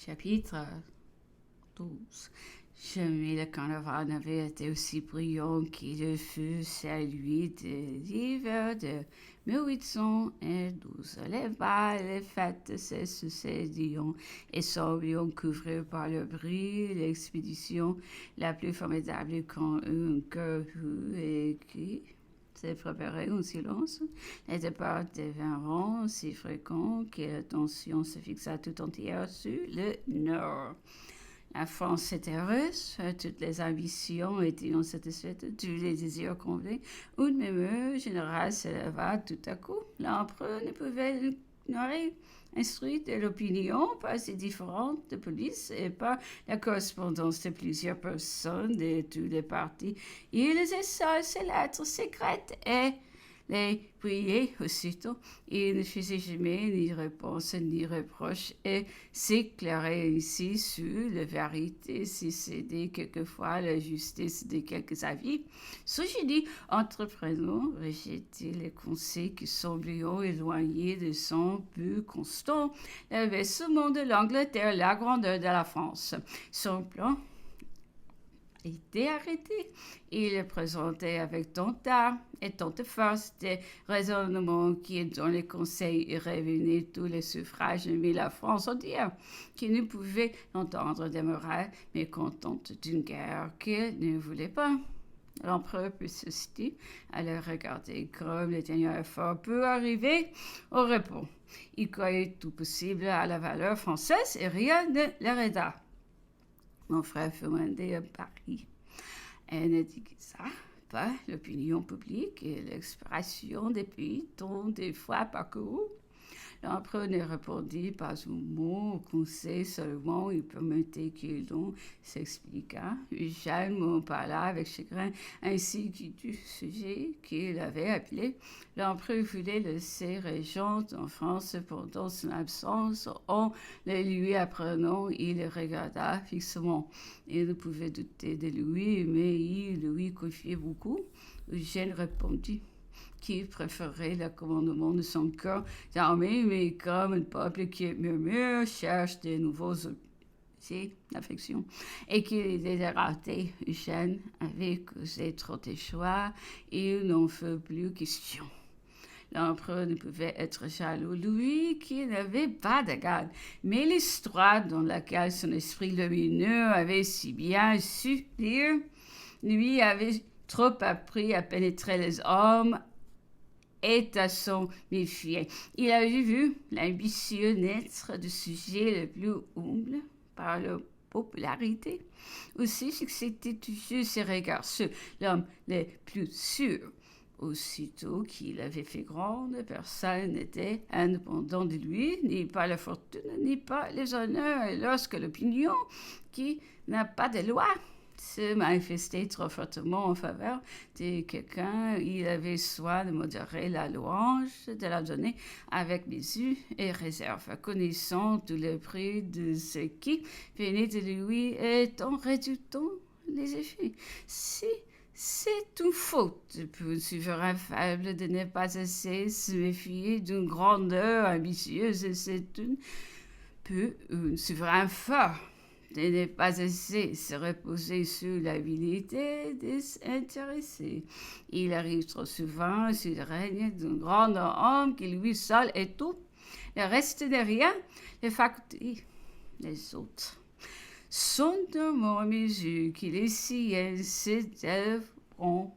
Chapitre 12. Jamais le carnaval n'avait été aussi brillant qu'il fut celui de l'hiver de 1812. Les bals, les fêtes se succédions et semblaient couvrir par le bruit l'expédition la plus formidable qu'un cœur eut et qui s'est préparé en silence. Les départs devinrent si fréquents que l'attention se fixa tout entière sur le nord. La France était heureuse, toutes les ambitions étaient satisfaites, tous les désirs comblés. Une même générale se leva tout à coup. L'empereur ne pouvait l'ignorer. Instruit de l'opinion par ses différentes polices et par la correspondance de plusieurs personnes de tous les partis, il laissa ses lettres secrètes et les priait aussitôt. Il ne faisait jamais ni réponse ni reproche et s'éclairait ainsi sur la vérité si cédait quelquefois la justice de quelques avis. Ce génie entreprenant rejetait les conseils qui semblaient éloignés de son but constant. Il avait seulement de l'Angleterre la grandeur de la France. Son plan était arrêté. Il présentait avec tant d'art et tant de force des raisonnements qui, dans les conseils, revenaient tous les suffrages, mais la France entière, qui ne pouvait entendre demeurer mécontente d'une guerre qu'elle ne voulait pas. L'empereur persistait à le regarder comme le dernier effort peut arriver au repos. Il croyait tout possible à la valeur française et rien ne l'arrêta. Mon frère fut mandé à Paris. Elle ne déguisa pas l'opinion publique et l'expression des pays dont des fois parcouru. L'empereur ne répondit pas un mot au conseil, seulement il permettait que l'on s'expliquât. Eugène m'en parla avec chagrin, ainsi que du sujet qu'il avait appelé. L'empereur voulait laisser régent en France pendant son absence. En le lui apprenant, il le regarda fixement. Il ne pouvait douter de lui, mais il lui confiait beaucoup. Eugène répondit qu'il préférait le commandement de son corps d'armée, mais comme un peuple qui murmure, cherche de nouveaux objets d'affection, et qu'il était raté. Eugène avait causé trop de choix, et il n'en fut plus question. L'empereur ne pouvait être jaloux, lui qui n'avait pas d'égal. Mais l'histoire dans laquelle son esprit lumineux avait si bien su lire, lui avait trop appris à pénétrer les hommes et à s'en méfier. Il avait vu l'ambitieux naître du sujet le plus humble par la popularité. Aussi succédait toujours ses regards sur l'homme le plus sûr. Aussitôt qu'il avait fait grande, personne n'était indépendant de lui, ni par la fortune, ni par les honneurs. Et lorsque l'opinion, qui n'a pas de loi, se manifestait trop fortement en faveur de quelqu'un, il avait soin de modérer la louange, de la donner avec mesure et réserve, connaissant tout le prix de ce qui venait de lui et en réduisant les effets. Si c'est une faute pour un souverain faible de ne pas assez se méfier d'une grandeur ambitieuse, c'est un souverain fort de ne pas assez se reposer sur l'habilité désintéressée. Il arrive trop souvent sur le règne d'un grand homme qui lui seul est tout. Le reste n'est rien, les facultés des autres sont de mon mesure que les siennes s'élèveront.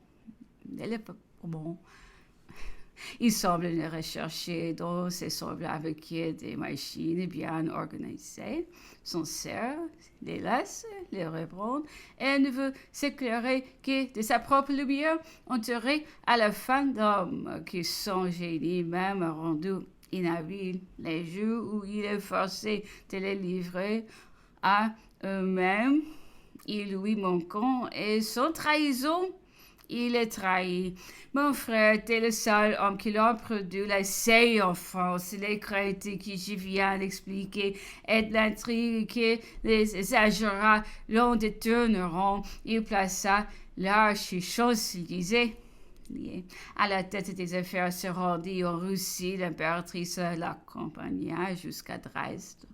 Il semble ne rechercher dans ses semblables que des machines bien organisées. Son cerf les laisse, les reprendre, et ne veut s'éclairer que de sa propre lumière, enterrée à la fin d'hommes qui son génie même a rendu inhabile les jours où il est forcé de les livrer à eux-mêmes. Ils lui manquent et sans trahison, il est trahi. Mon frère était le seul homme qui l'a produit l'essai en France. Les craintes que je viens d'expliquer et de l'intrigue que les exagérats l'en détourneront. Il plaça l'archichancelier à la tête des affaires, se rendit en Russie. L'impératrice l'accompagna jusqu'à Dresde.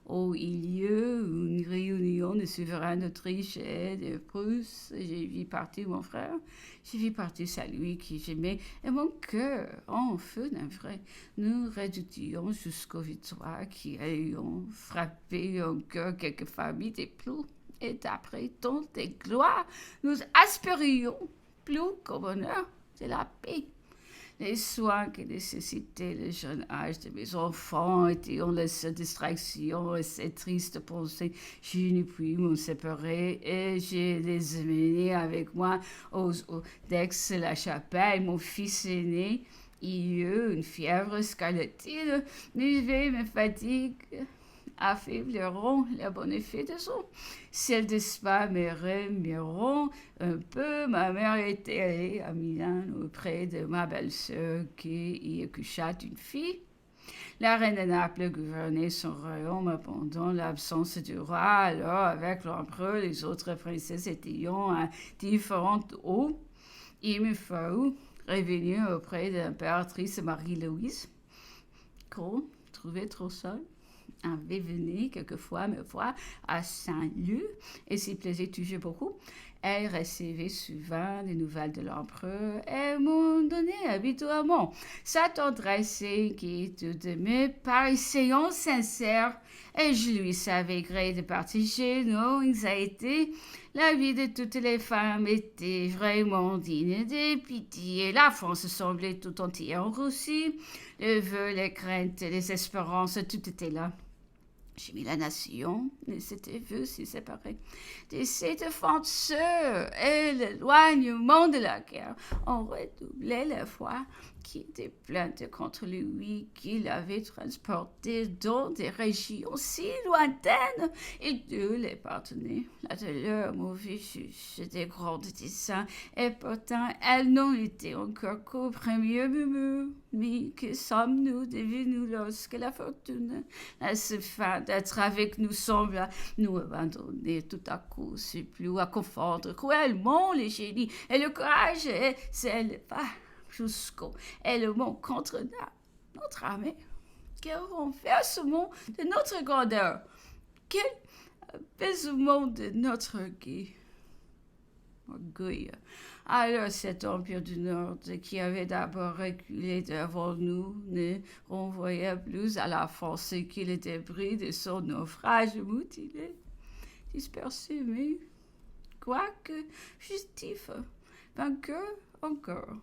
où il y eut une réunion des souverains d'Autriche et de Prusse. J'ai vu partir mon frère, j'ai vu partir celui que j'aimais, et mon cœur en feu d'un vrai. Nous redoutions jusqu'aux victoires qui ayant frappé en cœur quelques familles des plots. Et après tant de gloire, nous aspirions plus qu'au bonheur de la paix. Les soins que nécessitait le jeune âge de mes enfants étaient la seule distraction et ces tristes pensées. Je ne puis m'en séparer et je les emmenais avec moi d'Aix-la-Chapelle. Mon fils aîné y eut une fièvre scarlatine, mes veilles me fatiguent affaibliront le bon effet de son. Celles de spa me remiront un peu. Ma mère était allée à Milan auprès de ma belle-sœur qui y accoucha d'une fille. La reine de Naples gouvernait son royaume pendant l'absence du roi. Alors, avec l'empereur, les autres princesses étaient à différentes eaux. Il me fallut revenir auprès de l'impératrice Marie-Louise, qu'on trouvait trop seule. Avait venu quelquefois me voir à Saint-Lô et s'y plaisait toujours beaucoup. Elle recevait souvent des nouvelles de l'empereur et m'en donnait habituellement. Sa tendresse inquiétude me paraissait sincère et je lui savais gré de partager nos anxiétés. La vie de toutes les femmes était vraiment digne de pitié. La France semblait tout entière roussie. Le vœu, les craintes, les espérances, tout était là. J'ai mis la nation et s'était vue s'y séparer. De cette sœurs et l'éloignement de la guerre ont redoublé la foi qui était plainte contre lui, qui l'avait transporté dans des régions si lointaines. Il dut les pardonner. La douleur mauvais juge des grands desseins, et pourtant elles n'ont été encore qu'au premier murmure. Mais que sommes-nous devenus lorsque la fortune, à ce fin d'être avec nous, semble nous abandonner tout à coup, c'est plus à confondre cruellement les génies et le courage et s'éleva jusqu'au élément contre notre armée. Quel renversement de notre grandeur! Quel apaisement de notre orgueil! Alors cet empire du Nord, qui avait d'abord reculé devant nous, ne renvoyait plus à la force que les débris de son naufrage mutilé, dispersé, mais quoique justif, vainqueur encore.